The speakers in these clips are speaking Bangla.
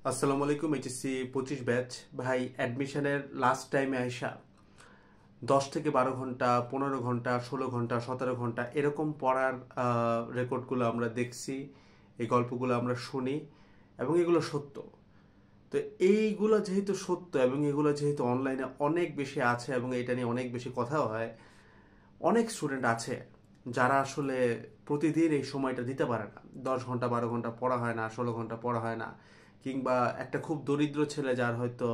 আসসালামু আলাইকুম। এইচএসসি 25 ব্যাচ ভাই অ্যাডমিশনের লাস্ট টাইমে আইসা 10 থেকে 12 ঘন্টা, 15 ঘন্টা, 16 ঘন্টা, 17 ঘন্টা এরকম পড়ার রেকর্ডগুলো আমরা দেখছি, এই গল্পগুলো আমরা শুনি এবং এগুলো সত্য। তো এইগুলো যেহেতু সত্য এবং এগুলো যেহেতু অনলাইনে অনেক বেশি আছে এবং এটা নিয়ে অনেক বেশি কথাও হয়, অনেক স্টুডেন্ট আছে যারা আসলে প্রতিদিন এই সময়টা দিতে পারে না। 10 ঘন্টা 12 ঘন্টা পড়া হয় না, 16 ঘন্টা পড়া হয় না, কিংবা একটা খুব দরিদ্র ছেলে যার হয়তো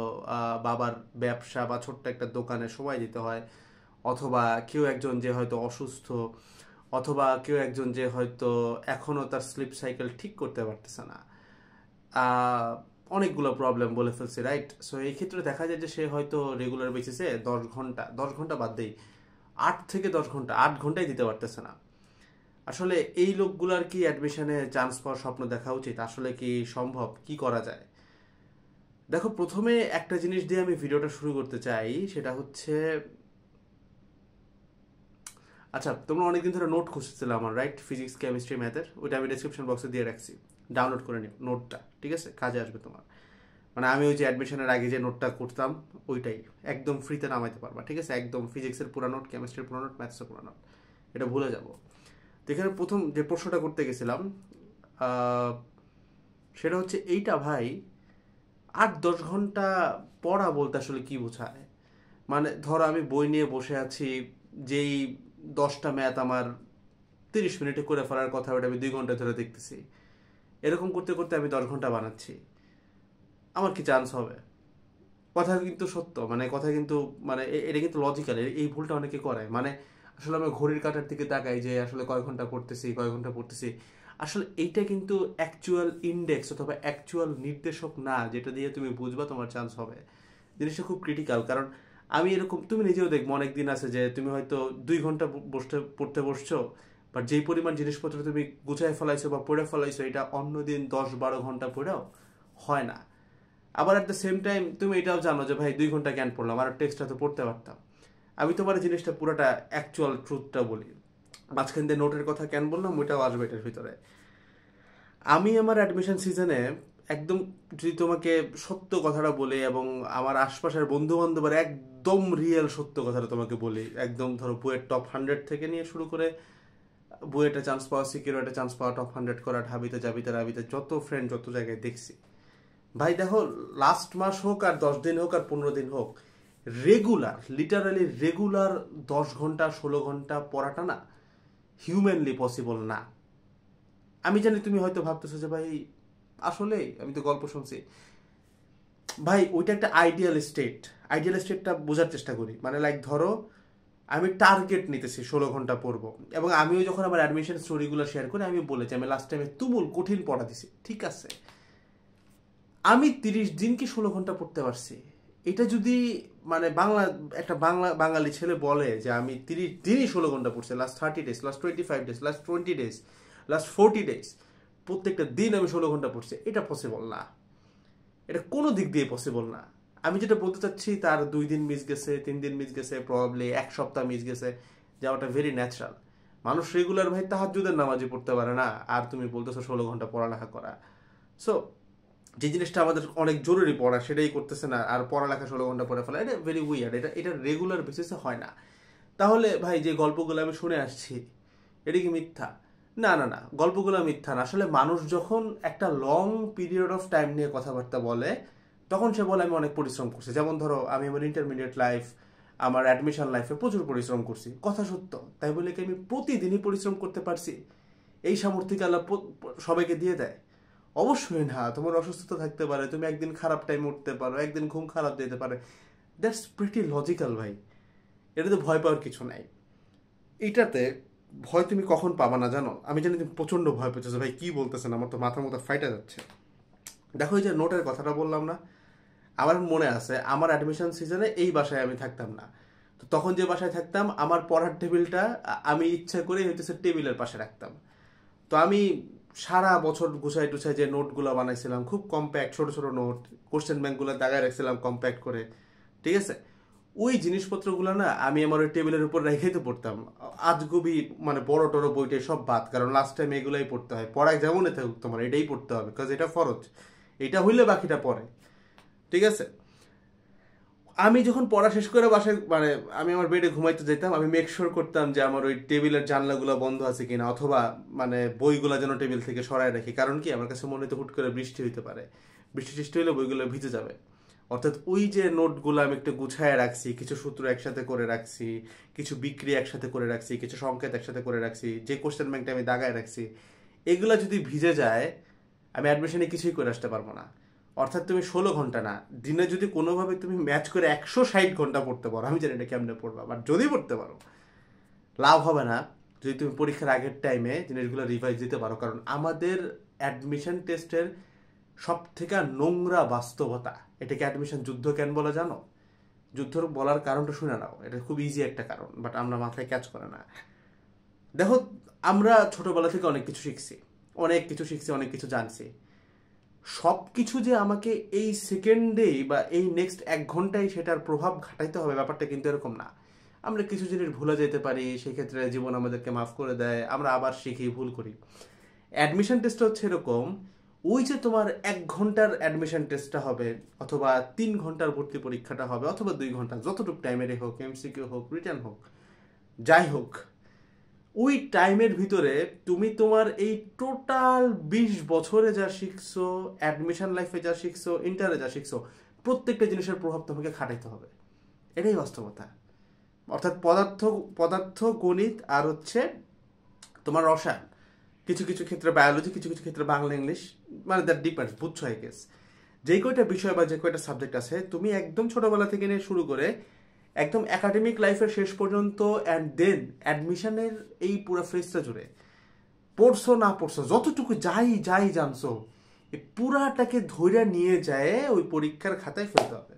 বাবার ব্যবসা বা ছোট্ট একটা দোকানে সময় দিতে হয়, অথবা কেউ একজন যে হয়তো অসুস্থ, অথবা কেউ একজন যে হয়তো এখনো তার স্লিপ সাইকেল ঠিক করতে পারতেছে না, আহ, অনেকগুলো প্রবলেম বলে ফেলছে, রাইট? সো এই ক্ষেত্রে দেখা যায় যে সে হয়তো রেগুলার বেসিসে 10 ঘন্টা বাদ দেই, 8 থেকে 10 ঘন্টা, 8 ঘন্টাই দিতে পারতেছে না। আসলে এই লোকগুলার কি অ্যাডমিশনে চান্স পাওয়ার স্বপ্ন দেখা উচিত? আসলে কি সম্ভব? কি করা যায়? দেখো, প্রথমে একটা জিনিস দিয়ে আমি ভিডিওটা শুরু করতে চাই, সেটা হচ্ছে, আচ্ছা, তোমরা অনেকদিন ধরে নোট খুঁজতেছিলে আমার, রাইট? ফিজিক্স, কেমিস্ট্রি, ম্যাথের, ওইটা আমি ডেসক্রিপশন বক্সে দিয়ে রাখছি। ডাউনলোড করে নিও নোটটা, ঠিক আছে? কাজে আসবে তোমার। মানে আমি ওই যে অ্যাডমিশনের আগে যে নোটটা করতাম, ওইটাই একদম ফ্রিতে নামাইতে পারবা, ঠিক আছে? একদম ফিজিক্সের পুরো নোট, কেমিস্ট্রির পুরো নোট, ম্যাথসের পুরো নোট, এটা ভুলে যাবো। তো এখানে প্রথম যে প্রশ্নটা করতে গেছিলাম, আহ, সেটা হচ্ছে এইটা ভাই, 8-10 ঘন্টা পড়া বলতে আসলে কি বোঝায়? মানে ধরো আমি বই নিয়ে বসে আছি, যেই 10টা ম্যাথ আমার 30 মিনিটে করে ফেলার কথা, ওটা আমি 2 ঘন্টা ধরে দেখতেছি। এরকম করতে করতে আমি 10 ঘন্টা বানাচ্ছি, আমার কি চান্স হবে? কথা কিন্তু সত্য, মানে কথা কিন্তু, মানে এটা কিন্তু লজিক্যাল। এই ভুলটা অনেকে করে, মানে আসলে আমি ঘড়ির কাঁটার দিকে তাকাই যে আসলে কয় ঘন্টা পড়তেছি, কয় ঘন্টা পড়তেছি। আসলে এইটা কিন্তু অ্যাকচুয়াল ইন্ডেক্স অথবা অ্যাকচুয়াল নির্দেশক না, যেটা দিয়ে তুমি বুঝবা তোমার চান্স হবে। জিনিসটা খুব ক্রিটিক্যাল, কারণ আমি এরকম, তুমি নিজেও দেখবো অনেক দিন আছে যে তুমি হয়তো 2 ঘন্টা বসতে পড়তে বসছো, বাট যেই পরিমাণ জিনিসপত্র তুমি গুছায় ফেলাইছো বা পড়ে ফেলাইছো, এটা অন্য দিন 10-12 ঘন্টা পড়েও হয় না। আবার অ্যাট দ্য সেম টাইম তুমি এটাও জানো যে ভাই 2 ঘন্টা কেন পড়লাম, আর টেক্সটটা তো পড়তে পারতাম। আমি তোমার জিনিসটা পুরোটা অ্যাকচুয়াল ট্রুথটা বলি, মাঝখান দিয়ে নোটের কথা কেন বললাম ওইটাও আসবে এটার ভিতরে। আমি আমার অ্যাডমিশন সিজনে একদম, যদি তোমাকে সত্য কথাটা বলি এবং আমার আশপাশের বন্ধু বান্ধবের একদম রিয়েল সত্য কথাটা তোমাকে বলি, একদম ধরো বইয়ের টপ 100 থেকে নিয়ে শুরু করে বুয়েটে চান্স পাওয়া, সিকিউরিটি চান্স পাওয়া, টপ 100 করা, ঢাবিতে জাবিতে রাবিতে যত ফ্রেন্ড যত জায়গায় দেখছি, ভাই দেখো, লাস্ট মাস হোক আর 10 দিন হোক আর 15 দিন হোক, রেগুলার, লিটারালি রেগুলার 10 ঘন্টা 16 ঘন্টা পড়াটা না হিউম্যানলি পসিবল না। আমি জানি তুমি হয়তো ভাবতেছো যে ভাই আসলে আমি তো গল্প শুনছি, ভাই ওইটা একটা আইডিয়াল স্টেট। আইডিয়াল স্টেটটা বোঝার চেষ্টা করি, মানে লাইক ধরো আমি টার্গেট নিতেছি 16 ঘন্টা পড়বো, এবং আমিও যখন আমার অ্যাডমিশন স্টোরিগুলো শেয়ার করি আমি বলেছি আমি লাস্ট টাইমে তুমুল কঠিন পড়া দিছি, ঠিক আছে? আমি 30 দিন কি 16 ঘন্টা পড়তে পারছি? এটা যদি, মানে একটা বাঙালি ছেলে বলে যে আমি 30 দিনই 16 ঘন্টা পড়ছি, last 30 days, last 25 days, last 20 days, last 40 days, প্রত্যেকটা দিন আমি 16 ঘন্টা পড়ছি, এটা পসিবল না। এটা কোনো দিক দিয়ে পসিবল না। আমি যেটা বলতে চাচ্ছি, তার 2 দিন মিস গেছে, 3 দিন মিস গেছে, প্রবাবলি 1 সপ্তাহ মিস গেছে, যাওয়াটা ভেরি ন্যাচারাল। মানুষ রেগুলার ভাই তাহাজ্জুদের নামাজই পড়তে পারে না, আর তুমি বলতেছো 16 ঘন্টা পড়ালেখা করা। সো যে জিনিসটা আমাদের অনেক জরুরি পড়া, সেটাই করতেছে না, আর পড়ালেখা 16 ঘন্টা পড়ে ফেলা, এটা ভেরি উইয়ার্ড। এটা রেগুলার বেসিসে হয় না। তাহলে ভাই যে গল্পগুলো আমি শুনে আসছি, এটা কি মিথ্যা? না না না, গল্পগুলো মিথ্যা না। আসলে মানুষ যখন একটা লং পিরিয়ড অফ টাইম নিয়ে কথাবার্তা বলে, তখন সে বলে আমি অনেক পরিশ্রম করছি। যেমন ধরো আমি আমার ইন্টারমিডিয়েট লাইফ, আমার অ্যাডমিশন লাইফে প্রচুর পরিশ্রম করছি, কথা সত্য। তাই বলে কি আমি প্রতিদিনই পরিশ্রম করতে পারছি? এই সামর্থ্য কি আল্লাহ সবাইকে দিয়ে দেয়? অবশ্যই না। তোমার অসুস্থতা থাকতে পারে, তুমি একদিন খারাপ টাইম উঠতে পারো, একদিন ঘুম খারাপ দিতে পারে, দ্যাটস প্রিটি লজিক্যাল ভাই। এটাতে ভয় পাওয়ার কিছু নাই। এটাতে ভয় তুমি কখন পাবা না জানো? আমি জানি তুমি প্রচন্ড ভয় পেয়েছো ভাই, কি বলতেছেন, আমার তো মাথার মতো ফাইটা যাচ্ছে। দেখো, এই যে নোটের কথাটা বললাম না, আমার মনে আছে আমার অ্যাডমিশন সিজনে এই বাসায় আমি থাকতাম না। তো তখন যে বাসায় থাকতাম, আমার পড়ার টেবিলটা আমি ইচ্ছা করে হইতেছে টেবিলের পাশে রাখতাম। তো আমি সারা বছর গুছাই টুছাই যে নোটগুলো বানাইছিলাম, খুব কম্প্যাক্ট ছোট ছোট নোট, কোশ্চেন ব্যাংকগুলো দাগায় রাখছিলাম কম্প্যাক্ট করে, ঠিক আছে? ওই জিনিসপত্রগুলো না আমি আমার ওই টেবিলের উপর রেখেই তো পড়তাম। আজগুবি, মানে বড় টড় বইটে সব বাদ, কারণ লাস্ট টাইম এগুলাই পড়তে হয়। পড়ায় যেমনই থাকুক তোমার এটাই পড়তে হবে, বিকজ এটা ফরজ, এটা হইলে বাকিটা পরে, ঠিক আছে? আমি যখন পড়া শেষ করে বাসায় মানে আমি আমার বেডে ঘুমাইতে যেতাম, আমি মেক শিওর করতাম যে আমার ওই টেবিলের জানলাগুলো বন্ধ আছে কিনা, অথবা মানে বইগুলো যেন টেবিল থেকে সরায় রাখি। কারণ কি, আমার কাছে মনে হতো হুট করে বৃষ্টি হইতে পারে, বৃষ্টি সৃষ্টি হলে বইগুলো ভিজে যাবে। অর্থাৎ ওই যে নোটগুলো আমি একটু গুছায় রাখছি, কিছু সূত্র একসাথে করে রাখছি, কিছু বিক্রি একসাথে করে রাখছি, কিছু সংকেত একসাথে করে রাখছি, যে কোশ্চেন ব্যাংকটা আমি দাগায় রাখছি, এগুলো যদি ভিজে যায় আমি অ্যাডমিশনে কিছুই করে আসতে পারবো না। অর্থাৎ তুমি 16 ঘন্টা না, দিনে যদি কোনোভাবে তুমি ম্যাচ করে 160 ঘন্টা পড়তে পারো, আমি জানি না কেমনে পড়বা, বাট যদি পড়তে পারো লাভ হবে না যদি তুমি পরীক্ষার আগের টাইমে জিনিসগুলো রিভাইজ দিতে পারো। কারণ আমাদের অ্যাডমিশন টেস্টের সব থেকে নোংরা বাস্তবতা, এটাকে অ্যাডমিশন যুদ্ধ কেন বলে জানো? যুদ্ধ বলার কারণটা শুনে নাও, এটা খুব ইজি একটা কারণ, বাট আমরা মাথায় ক্যাচ করে না। দেখো, আমরা ছোটবেলা থেকে অনেক কিছু শিখছি, অনেক কিছু জানছি। সব কিছু যে আমাকে এই সেকেন্ডেই বা এই নেক্সট 1 ঘন্টায় সেটার প্রভাব ঘটাইতে হবে, ব্যাপারটা কিন্তু এরকম না। আমরা কিছু জিনিস ভুলে যেতে পারি, সেক্ষেত্রে জীবন আমাদেরকে মাফ করে দেয়, আমরা আবার শিখি, ভুল করি। অ্যাডমিশন টেস্ট হচ্ছে এরকম, ওই যে তোমার 1 ঘন্টার অ্যাডমিশন টেস্টটা হবে, অথবা 3 ঘন্টার ভর্তি পরীক্ষাটা হবে, অথবা 2 ঘন্টা, যতটুকু টাইমেরই হোক, এমসিকিউ হোক, রিটার্ন হোক, যাই হোক, ওই টাইমের ভিতরে তুমি তোমার এই টোটাল 20 বছরে যা শিখছো, অ্যাডমিশন লাইফে যা শিখছো, ইন্টারে যা শিখছো, প্রত্যেকটা জিনিসের প্রভাব তোমাকে খাটাইতে হবে। এটাই বাস্তবতা। অর্থাৎ পদার্থ গণিত আর হচ্ছে তোমার রসায়ন, কিছু কিছু ক্ষেত্রে বায়োলজি, কিছু কিছু ক্ষেত্রে বাংলা ইংলিশ, মানে দ্যাট ডিপেন্ডস, বুঝছো আই গেস। যেই কয়টা বিষয় বা যে কয়টা সাবজেক্ট আছে, তুমি একদম ছোটবেলা থেকে নিয়ে শুরু করে একদম একাডেমিক লাইফের শেষ পর্যন্ত, অ্যান্ড দেন অ্যাডমিশনের এই পুরো ফেজটা জুড়ে পড়ছো না পড়ছো, যতটুকু যাই জানছো, এই পুরাটাকে ধরে নিয়ে যায় ওই পরীক্ষার খাতায় ফেলতে হবে।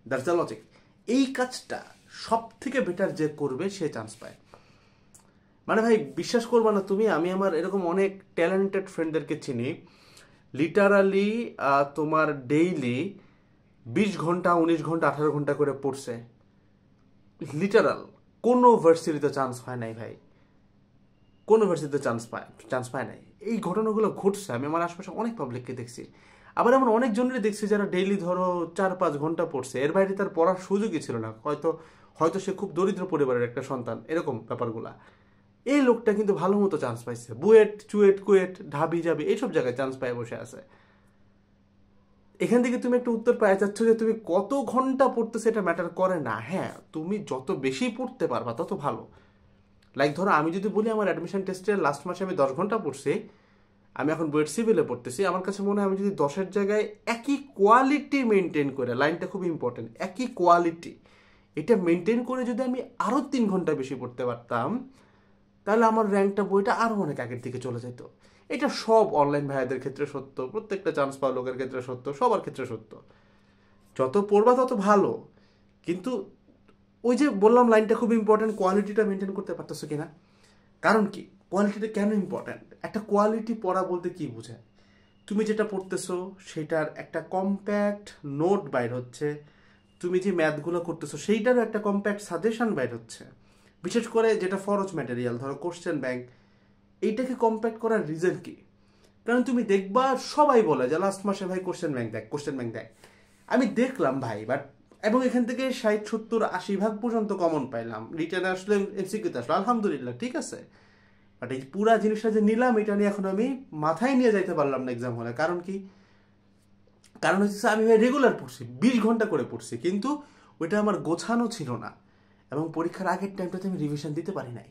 That's the logic. এই কাজটা সব থেকে বেটার যে করবে সে চান্স পায়। মানে ভাই বিশ্বাস করবা না তুমি, আমি আমার এরকম অনেক ট্যালেন্টেড ফ্রেন্ডদেরকে চিনি, লিটারালি তোমার ডেইলি 20 ঘন্টা, 19 ঘন্টা, 18 ঘন্টা করে পড়ছে, লিটারাল। কোনো ভার্সিটিতে চান্স হয় নাই ভাই, কোনো ভার্সিটিতে চান্স পায় নাই। এই ঘটনাগুলো ঘটছে, আমি আমার আশপাশে অনেক পাবলিককে দেখছি। আবার এমন অনেকজনেরই দেখছি যারা ডেইলি ধরো 4-5 ঘন্টা পড়ছে, এর বাইরে তার পড়ার সুযোগই ছিল না। হয়তো সে খুব দরিদ্র পরিবারের একটা সন্তান, এরকম ব্যাপারগুলা। এই লোকটা কিন্তু ভালো মতো চান্স পাইছে, বুয়েট, চুয়েট, কুয়েট, ঢাবি যাবি এইসব জায়গায় চান্স পায় বসে আছে। এখান থেকে তুমি একটা উত্তর পাই যাচ্ছ যে তুমি কত ঘন্টা পড়তে সেটা ম্যাটার করে না। হ্যাঁ, তুমি যত বেশি পড়তে পারবা তত ভালো। লাইক ধরো আমি যদি বলি আমার অ্যাডমিশন টেস্টের লাস্ট মাসে আমি 10 ঘন্টা পড়ছি, আমি এখন বুয়েট সিভিলে পড়তেছি, আমার কাছে মনে হয় আমি যদি 10-এর জায়গায় একই কোয়ালিটি মেনটেন করে, লাইনটা খুব ইম্পর্টেন্ট, একই কোয়ালিটি, এটা মেনটেন করে যদি আমি আরও 3 ঘন্টা বেশি পড়তে পারতাম, তাহলে আমার র্যাঙ্কটা বইটা আরও অনেক আগের দিকে চলে যেত। এটা সব অনলাইন ভাইয়াদের ক্ষেত্রে সত্য, প্রত্যেকটা চান্স পাওয়া লোকের ক্ষেত্রে সত্য, সবার ক্ষেত্রে সত্য। যত পড়বা তত ভালো, কিন্তু ওই যে বললাম লাইনটা খুব ইম্পর্টেন্ট, কোয়ালিটিটা মেনটেন করতে পারতেছো কিনা। কারণ কি, কোয়ালিটিটা কেন ইম্পর্টেন্ট? একটা কোয়ালিটি পড়া বলতে কি বোঝায়? তুমি যেটা পড়তেছো সেটার একটা কম্প্যাক্ট নোট বাইর হচ্ছে, তুমি যে ম্যাথগুলো করতেছো সেইটারও একটা কম্প্যাক্ট সাজেশন বাইর হচ্ছে। বিশেষ করে যেটা ফরজ ম্যাটেরিয়াল, ধরো কোশ্চেন ব্যাংক, এইটাকে কম্প্যাক্ট করার রিজন কি? কারণ তুমি দেখবা সবাই বলে যে লাস্ট মাসে ভাই কোশ্চেন ব্যাংক দেখ। আমি দেখলাম ভাই, বাট এবং এখান থেকে 60-70-80 ভাগ পর্যন্ত কমন পাইলাম, রিটার্নে আসলে এমসিকিউতে আসলো, আলহামদুলিল্লাহ, ঠিক আছে। বাট এই পুরা জিনিসটা যে নিলাম, এটা নিয়ে এখন আমি মাথায় নিয়ে যাইতে পারলাম না এক্সাম হলে। কারণ কি? কারণ হচ্ছে আমি ভাই রেগুলার পড়ছি, 20 ঘন্টা করে পড়ছি, কিন্তু ওইটা আমার গোছানো ছিল না, এবং পরীক্ষার আগের টাইমটাতে আমি রিভিশন দিতে পারি নাই।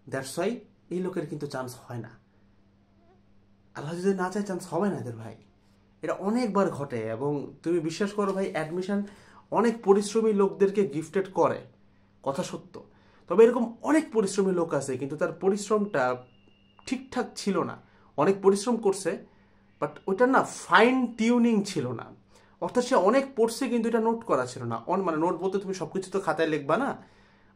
দ্যাটস ওয়াই এই লোকের কিন্তু চান্স হয় না। আল্লাহ যদি না চায় চান্স হবে না এদের ভাই, এটা অনেকবার ঘটে। এবং তুমি বিশ্বাস করো ভাই, অ্যাডমিশন অনেক পরিশ্রমী লোকদেরকে গিফটেড করে, কথা সত্য। তবে এরকম অনেক পরিশ্রমী লোক আছে কিন্তু তার পরিশ্রমটা ঠিকঠাক ছিল না। অনেক পরিশ্রম করছে, বাট ওইটার না ফাইন টিউনিং ছিল না। অর্থাৎ সে অনেক পড়ছে কিন্তু এটা নোট করা ছিল না। মানে নোট বলতে তুমি সব কিছু তো খাতায় লিখবা না,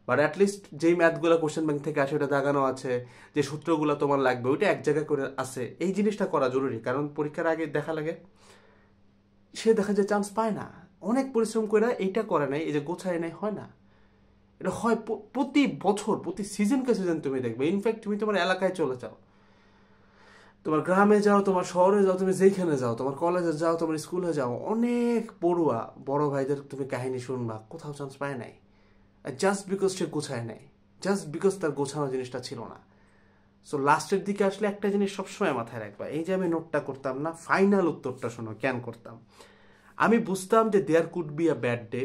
বাট অ্যাটলিস্ট যেই ম্যাথগুলো কোশ্চেন ব্যাংক থেকে আসে ওটা দাগানো আছে, যে সূত্রগুলো তোমার লাগবে ওইটা এক জায়গায় করে আছে, এই জিনিসটা করা জরুরি। কারণ পরীক্ষার আগে দেখা লাগে সে দেখা যায় চান্স পায় না, অনেক পরিশ্রম করে এইটা করে নাই, এই যে গোছায় নাই, হয় না। এটা হয় প্রতি বছর, প্রতি সিজনকে সিজন তুমি দেখবে। ইনফ্যাক্ট তুমি তোমার এলাকায় চলে যাও, তোমার গ্রামে যাও, তোমার শহরে যাও, তুমি যেখানে যাও, তোমার কলেজে যাও, তোমার স্কুলে যাও, অনেক পড়ুয়া বড় ভাইদের তুমি কাহিনী শুনবা কোথাও চান্স পায় নাই, জাস্ট বিকজ সে গোছায় নাই, জাস্ট বিকজ তার গোছানো জিনিসটা ছিল না। সো লাস্টের দিকে আসলে একটা জিনিস সবসময় মাথায় রাখবা, এই যে আমি নোটটা করতাম না, ফাইনাল উত্তরটা শোনো কেন করতাম। আমি বুঝতাম যে there could be a bad day,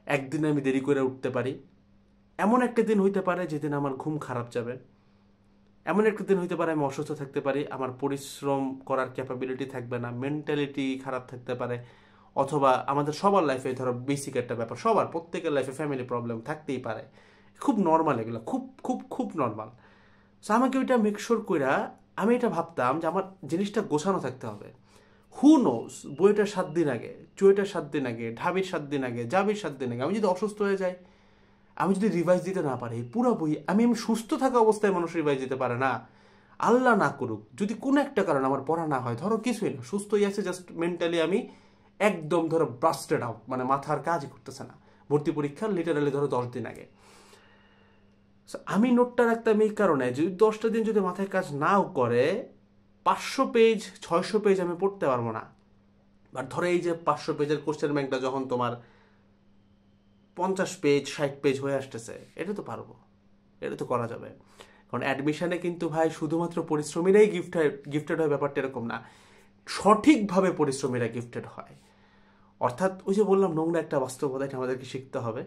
একদিন আমি দেরি করে উঠতে পারি, এমন একটা দিন হইতে পারে যেদিন আমার ঘুম খারাপ যাবে, এমন একটা দিন হইতে পারে আমি অসুস্থ থাকতে পারি, আমার পরিশ্রম করার ক্যাপাবিলিটি থাকবে না, মেন্টালিটি খারাপ থাকতে পারে, অথবা আমাদের সবার লাইফে ধরো বেসিক একটা ব্যাপার, সবার প্রত্যেকের লাইফে ফ্যামিলি প্রবলেম থাকতেই পারে, খুব নর্মাল, এগুলো খুব খুব খুব নর্মাল। সো আমাকে ওইটা মেকশোর কইরা আমি এটা ভাবতাম যে আমার জিনিসটা গোছানো থাকতে হবে। হু নোস, বইটার 7 দিন আগে, চুয়েটার 7 দিন আগে, ঢাবির 7 দিন আগে, জাবির 7 দিন আগে আমি যদি অসুস্থ হয়ে যাই, আমি যদি রিভাইজ দিতে না পারি পুরো বই, আমি সুস্থ থাকা অবস্থায় মানুষ রিভাইজ দিতে পারে না, আল্লাহ না করুক যদি কোনো একটা কারণে আমার পড়া না হয়, ধরো কিছুই না, সুস্থই আছে, জাস্ট মেন্টালি আমি একদম ধরো ব্রাস্টেড আউট, মানে মাথার কাজই করতেছে না, ভর্তি পরীক্ষার লিটারালি ধরো 10 দিন আগে। আমি নোটটা রাখতাম এই কারণে, যদি 10টা দিন যদি মাথায় কাজ নাও করে, 500 পেজ 600 পেজ আমি পড়তে পারবো না। বাট ধরো এই যে 500 পেজের কোশ্চেন ব্যাংকটা যখন তোমার 50 পেজ 60 পেজ হয়ে আসতেছে, এটা তো পারবো, এটা তো করা যাবে। কারণ অ্যাডমিশনে কিন্তু ভাই শুধুমাত্র পরিশ্রমীরাই গিফটেড হয়, ব্যাপারটা এরকম না, সঠিকভাবে পরিশ্রমীরা গিফটেড হয়। অর্থাৎ ওই যে বললাম, নোংরা একটা বাস্তবতা, এটা আমাদেরকে শিখতে হবে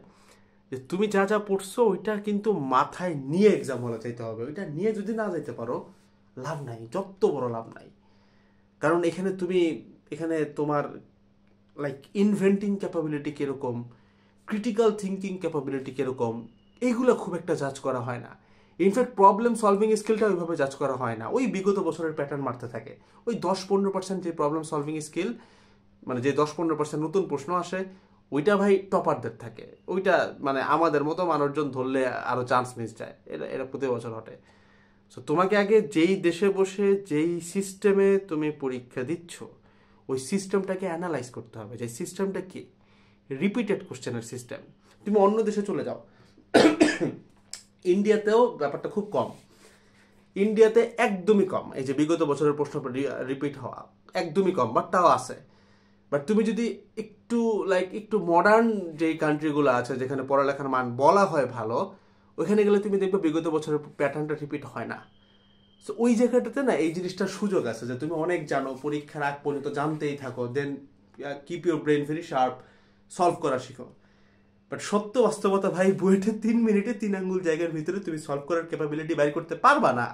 যে তুমি যা যা পড়ছো ওইটা কিন্তু মাথায় নিয়ে এক্সাম হলে চাইতে হবে, ওইটা নিয়ে যদি না যাইতে পারো লাভ নাই, যত বড় লাভ নাই। কারণ এখানে তোমার লাইক ইনভেন্টিং ক্যাপাবিলিটি কীরকম, ক্রিটিক্যাল থিঙ্কিং ক্যাপাবিলিটি কীরকম, এইগুলো খুব একটা জাজ করা হয় না। ইনফ্যাক্ট প্রবলেম সলভিং স্কিলটা ওইভাবে জাজ করা হয় না, ওই বিগত বছরের প্যাটার্ন মারতে থাকে। ওই 10-15% যে প্রবলেম সলভিং স্কিল, মানে যে 10-15% নতুন প্রশ্ন আসে, ওইটা ভাই টপারদের থাকে, ওইটা মানে আমাদের মতো মানুষজন ধরলে আরও চান্স মিস যায়, এটা প্রতি বছর ঘটে। সো তোমাকে আগে যেই দেশে বসে যেই সিস্টেমে তুমি পরীক্ষা দিচ্ছ, ওই সিস্টেমটাকে অ্যানালাইজ করতে হবে, যে সিস্টেমটা কি, রিপিটেড কোশ্চেনের সিস্টেম। তুমি অন্য দেশে চলে যাও, ইন্ডিয়াতেও ব্যাপারটা খুব কম, ইন্ডিয়াতে একদমই কম, এই যে বিগত বছরের প্রশ্ন রিপিট হওয়া একদমই কম, বাট তাও আছে। বাট তুমি যদি একটু মডার্ন যেই কান্ট্রিগুলো আছে যেখানে পড়ালেখার মান বলা হয় ভালো, ওইখানে গেলে তুমি দেখবে বিগত বছরের প্যাটার্নটা রিপিট হয় না। সো ওই জায়গাটাতে না এই জিনিসটার সুযোগ আছে যে তুমি অনেক জানো, পরীক্ষার আগ পর্যন্ত জানতেই থাকো, then keep your brain very sharp, solve করা শিখো। বাট সত্য বাস্তবতা ভাই, বইটা 3 মিনিটে 3 আঙ্গুল জায়গার ভিতরে তুমি সলভ করার ক্যাপাবিলিটি বাইর করতে পারবা না,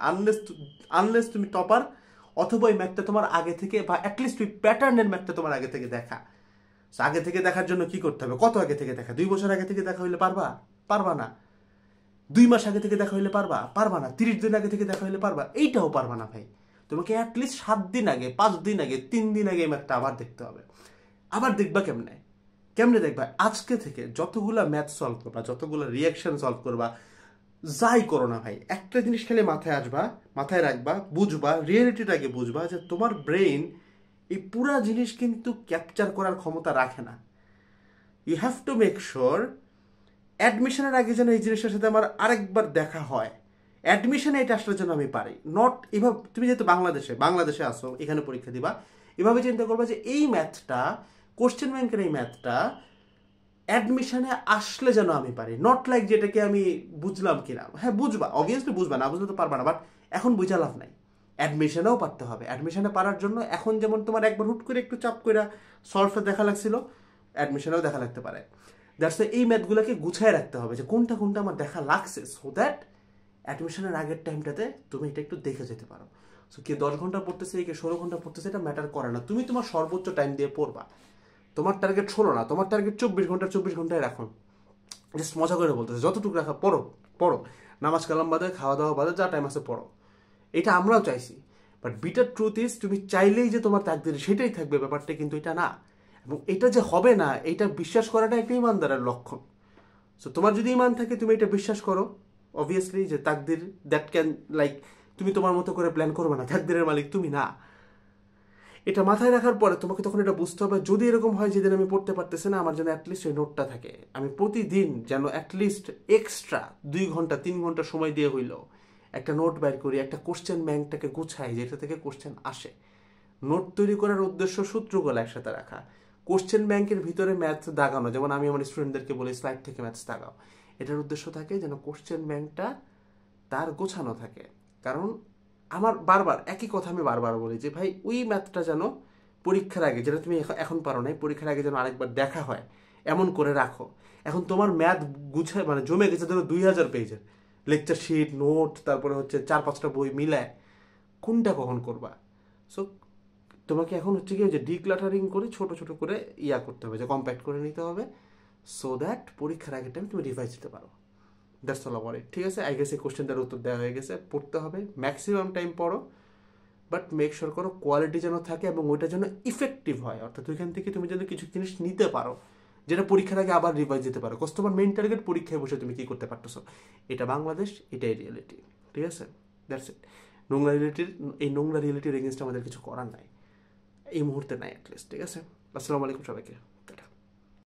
আনলেস তুমি টপার, অথবা ওই ম্যাথটা তোমার আগে থেকে, বা অ্যাটলিস্ট ওই প্যাটার্নের ম্যাথটা তোমার আগে থেকে দেখা। আগে থেকে দেখার জন্য কি করতে হবে, কত আগে থেকে দেখা, 2 বছর আগে থেকে দেখা হইলে পারবা না। 2 মাস আগে থেকে দেখা হইলে পারবা না। 30 দিন আগে থেকে দেখা হইলে পারবা, এইটাও পারবা না ভাই। তোমাকে অ্যাটলিস্ট 7 দিন আগে, 5 দিন আগে, 3 দিন আগে এই ম্যাথটা আবার দেখতে হবে। আবার দেখবা কেমনে দেখবা, আজকে থেকে যতগুলা ম্যাথ সলভ করবা, যতগুলা রিয়াকশন সলভ করবা, যাই করো না ভাই, একটা জিনিস খেলে মাথায় রাখবা, বুঝবা, রিয়েলিটিটাকে বুঝবা যে তোমার ব্রেইন এই পুরা জিনিস কিন্তু ক্যাপচার করার ক্ষমতা রাখে না। You have to make sure অ্যাডমিশনের আগে যেন এই জিনিসটার সাথে আমার আরেকবার দেখা হয়, অ্যাডমিশনে এটা আসলে যেন আমি পারি। নট এভাবে, তুমি যেহেতু বাংলাদেশে আসো, এখানে পরীক্ষা দিবা, এভাবে চিন্তা করবা যে এই ম্যাথটা, কোশ্চেন ব্যাংকের এই ম্যাথটা অ্যাডমিশনে আসলে যেন আমি পারি। নট লাইক যেটাকে আমি বুঝলাম কিনা, হ্যাঁ বুঝবা, অবভিয়াসলি বুঝবা, না বুঝলে তো পারবা না, বাট এখন বুঝা লাভ নাই, অ্যাডমিশনেও পারতে হবে। অ্যাডমিশনে পারার জন্য এখন যেমন তোমার একবার হুট করে একটু চাপ করে সলভটা দেখা লাগছিল, অ্যাডমিশনেও দেখা লাগতে পারে। দ্যাটস এই ম্যাথগুলোকে গুছায় রাখতে হবে যে কোনটা আমার দেখা লাগছে, সো দ্যাট অ্যাডমিশনের আগের টাইমটাতে তুমি এটা একটু দেখে যেতে পারো। সো কে 10 ঘন্টা পড়তেছে, কে 16 ঘন্টা পড়তেছে, এটা ম্যাটার করে না, তুমি তোমার সর্বোচ্চ টাইম দিয়ে পড়বা। তোমার টার্গেট 16 না, তোমার টার্গেট 24 ঘন্টায় রাখো। জাস্ট মজা করে বলতেছে, যতটুকু রাখা পড়ো, নামাজ কালাম বাদে, খাওয়া দাওয়া বাদে, যা টাইম আছে পড়ো, এটা আমরাও চাইছি। বাট বিটার ট্রুথ ইজ, তুমি চাইলেই যে তোমার তাকদীরে সেটাই থাকবে, ব্যাপারটা কিন্তু এটা না। এবং এটা যে হবে না, এটা বিশ্বাস করাটা একটা ইমানদারের লক্ষণ। সো তোমার যদি ইমান থাকে, তুমি এটা বিশ্বাস করো অবভিয়াসলি যে তাকদীর দ্যাট ক্যান, লাইক তুমি তোমার মতো করে প্ল্যান করবে না, তাকদীরের মালিক তুমি না। এটা মাথায় রাখার পরে তোমাকে তখন এটা বুঝতে হবে, যদি এরকম হয় যেদিন আমি পড়তে পারতেছি না, আমার যেন অ্যাটলিস্ট ওই নোটটা থাকে, আমি প্রতিদিন যেন অ্যাটলিস্ট এক্সট্রা 2 ঘন্টা 3 ঘন্টা সময় দিয়ে হইলো একটা নোট বের করি, একটা কোশ্চেন ব্যাংকটাকে গুছাই যেটা থেকে কোশ্চেন আসে। নোট তৈরি করার উদ্দেশ্য সূত্রগুলো একসাথে রাখা, কোশ্চেন ব্যাংকের ভিতরে ম্যাথ দাগানো, যেমন আমি আমার স্টুডেন্টদেরকে বলি স্লাইড থেকে ম্যাথস দাগাও। এটার উদ্দেশ্য থাকে যেন কোশ্চেন ব্যাংকটা তার গোছানো থাকে। কারণ আমার বারবার একই কথা আমি বারবার বলি যে ভাই ওই ম্যাথটা যেন পরীক্ষার আগে, যেটা তুমি এখন পারো নাই, পরীক্ষার আগে যেন আরেকবার দেখা হয় এমন করে রাখো। এখন তোমার ম্যাথ গুছায় মানে জমে গেছে ধরো 2000 পেজের লেকচার শিট, নোট, তারপরে হচ্ছে 4-5টা বই মিলায়, কোনটা কখন করবা? সো তোমাকে এখন হচ্ছে কি যে ডিক্লাটারিং করে ছোট ছোট করে করতে হবে, যে কম্প্যাক্ট করে নিতে হবে, সো দ্যাট পরীক্ষার আগের টাইম তুমি রিভাইজ দিতে পারো। That's all about it. ঠিক আছে, আই গেস এই কোশ্চেনটার উত্তর দেওয়া হয়ে গেছে। পড়তে হবে, ম্যাক্সিমাম টাইম পড়ো, বাট মেক শিওর করো কোয়ালিটি যেন থাকে এবং ওইটা যেন ইফেক্টিভ হয়। অর্থাৎ ওইখান থেকে তুমি যেন কিছু জিনিস নিতে পারো যেটা পরীক্ষার আগে আবার রিভাইজ দিতে পারো। কষ্ট তোমার মেইন টার্গেট পরীক্ষায় বসে তুমি কি করতে পারতেছো, এটা বাংলাদেশ, এটাই রিয়েলিটি। ঠিক আছে, দ্যাটস ইট। নোংরা রিয়েলিটির এগেনস্টে আমাদের কিছু করার নাই এই মুহূর্তে, নাই অ্যাটলিস্ট। ঠিক আছে, আসসালামু আলাইকুম সবাইকে।